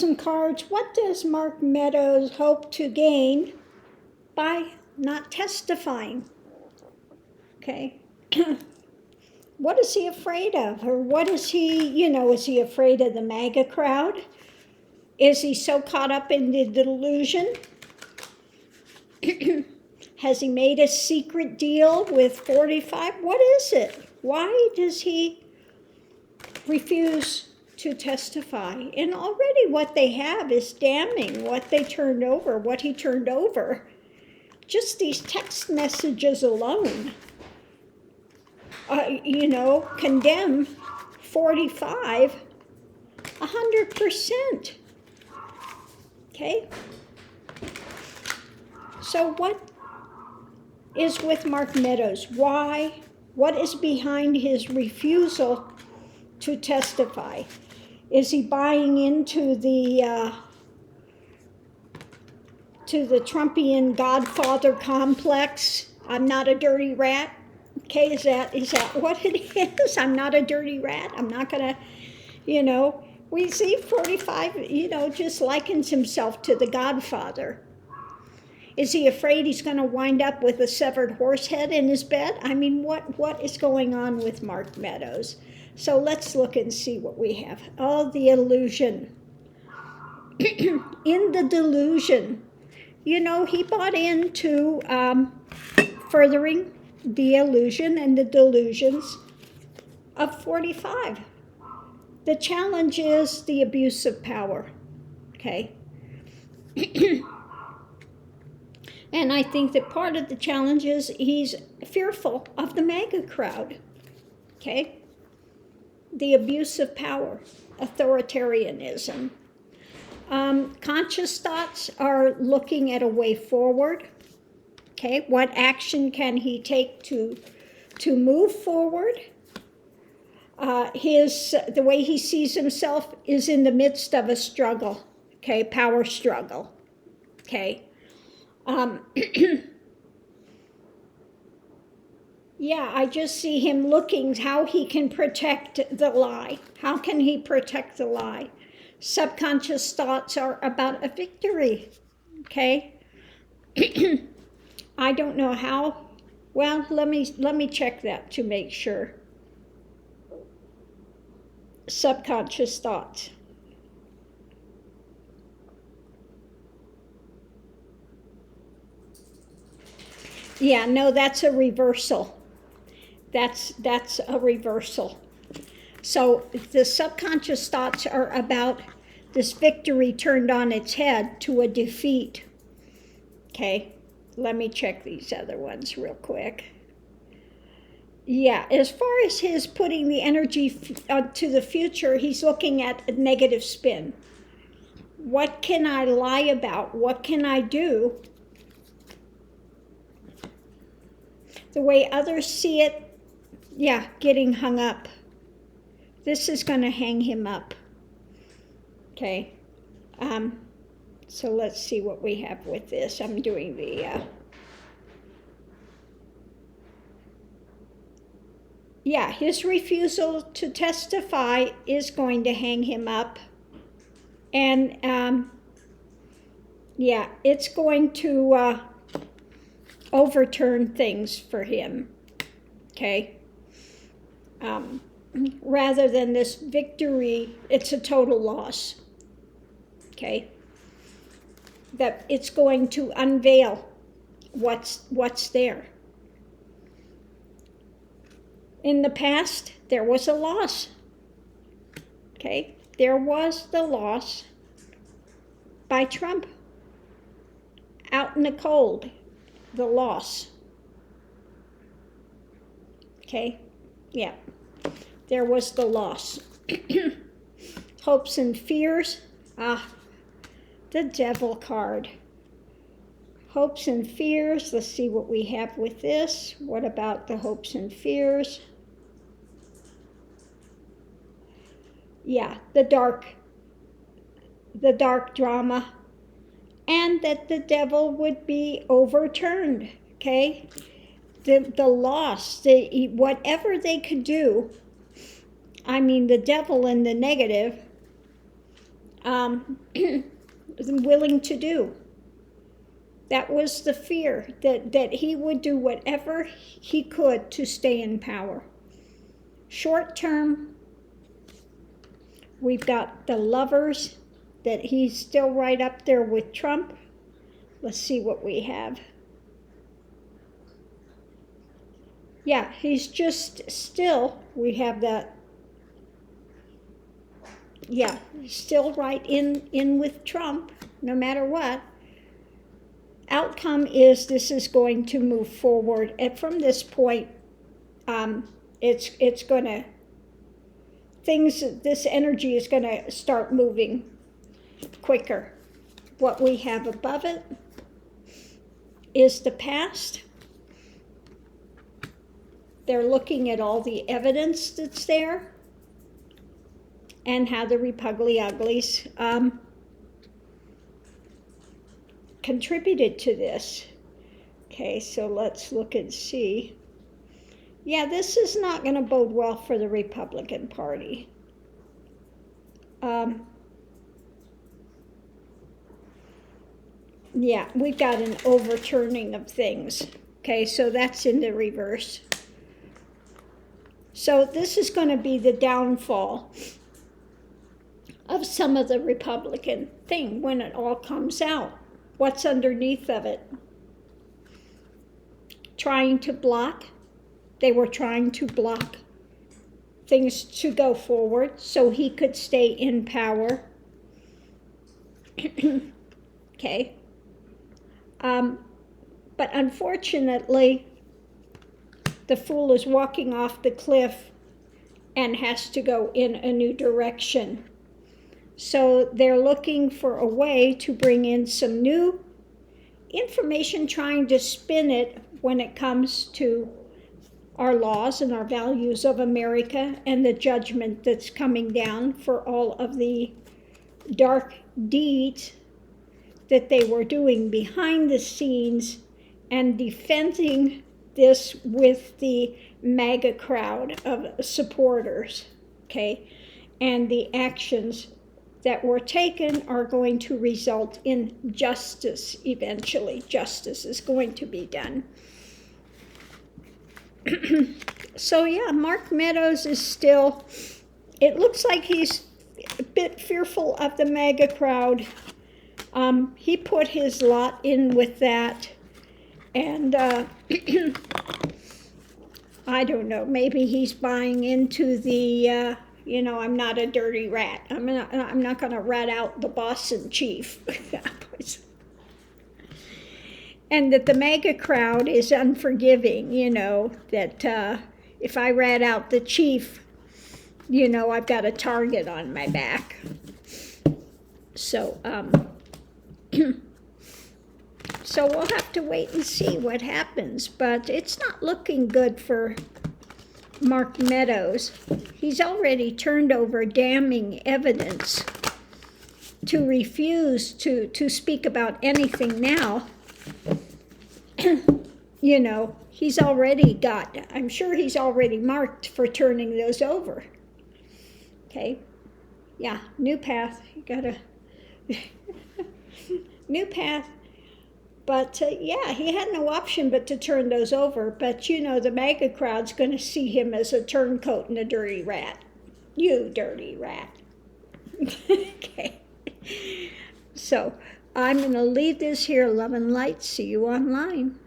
some cards. What does Mark Meadows hope to gain by not testifying? Okay. What is he afraid of? Or what is he, is he afraid of the MAGA crowd? Is he so caught up in the delusion? Has he made a secret deal with 45? What is it? Why does he refuse to testify? And already what they have is damning, what they turned over, what he turned over. Just these text messages alone, condemn 45, 100%. Okay? So what is with Mark Meadows? Why? What is behind his refusal to testify? Is he buying into the Trumpian Godfather complex? I'm not a dirty rat. Okay, is that what it is? I'm not a dirty rat. I'm not gonna, we see 45, just likens himself to the Godfather. Is he afraid he's going to wind up with a severed horse head in his bed? I mean, what is going on with Mark Meadows? So let's look and see what we have. Oh, the illusion. In the delusion, he bought into furthering the illusion and the delusions of 45. The challenge is the abuse of power, okay? And I think that part of the challenge is he's fearful of the MAGA crowd, okay? The abuse of power, authoritarianism. Conscious thoughts are looking at a way forward, okay? What action can he take to move forward? The way he sees himself is in the midst of a struggle, okay? Power struggle, okay? Yeah, I just see him looking how he can protect the lie. How can he protect the lie? Subconscious thoughts are about a victory, okay? I don't know how. Well, let me check that to make sure. Subconscious thoughts. Yeah, no, that's a reversal. That's a reversal. So the subconscious thoughts are about this victory turned on its head to a defeat. Okay, let me check these other ones real quick. Yeah, as far as his putting the energy to the future, he's looking at a negative spin. What can I lie about? What can I do? The way others see it, yeah, getting hung up. This is going to hang him up. Okay. So let's see what we have with this. I'm doing the... Yeah, his refusal to testify is going to hang him up. And, yeah, it's going to... overturn things for him, okay? Rather than this victory, it's a total loss, okay? That it's going to unveil what's there. In the past, there was a loss, okay? There was the loss by Trump out in the cold. The loss. Okay? Yeah. There was the loss. Hopes and fears. The devil card. Hopes and fears. Let's see what we have with this. What about the hopes and fears? Yeah, the dark drama. And that the devil would be overturned, okay? The loss, whatever they could do, I mean, the devil in the negative, willing to do. That was the fear, that he would do whatever he could to stay in power. Short term, we've got the Lovers, that he's still right up there with Trump. Let's see what we have. Yeah, he's just still, we have that, yeah, still right in with Trump, no matter what. Outcome is this is going to move forward. And from this point, it's going to, this energy is going to start moving quicker. What we have above it is the past. They're looking at all the evidence that's there and how the Repugly Uglies contributed to this. Okay, so let's look and see. Yeah, this is not going to bode well for the Republican Party. Yeah, we've got an overturning of things. Okay, so that's in the reverse. So this is going to be the downfall of some of the Republican thing when it all comes out. What's underneath of it? Trying to block. They were trying to block things to go forward so he could stay in power. Okay. But unfortunately, the fool is walking off the cliff and has to go in a new direction. So they're looking for a way to bring in some new information, trying to spin it when it comes to our laws and our values of America and the judgment that's coming down for all of the dark deeds that they were doing behind the scenes and defending this with the MAGA crowd of supporters, okay? And the actions that were taken are going to result in justice eventually. Justice is going to be done. So yeah, Mark Meadows is still, it looks like he's a bit fearful of the MAGA crowd. He put his lot in with that, and I don't know, maybe he's buying into the, I'm not a dirty rat. I'm not going to rat out the boss in chief. And that the MAGA crowd is unforgiving, that if I rat out the chief, I've got a target on my back. So, so we'll have to wait and see what happens, but it's not looking good for Mark Meadows. He's already turned over damning evidence to refuse to speak about anything now. He's already got, I'm sure he's already marked for turning those over. Okay, yeah, new path, you gotta, new path. But yeah, he had no option but to turn those over. But the MAGA crowd's going to see him as a turncoat and a dirty rat. You dirty rat. Okay. So I'm going to leave this here, love and light. See you online.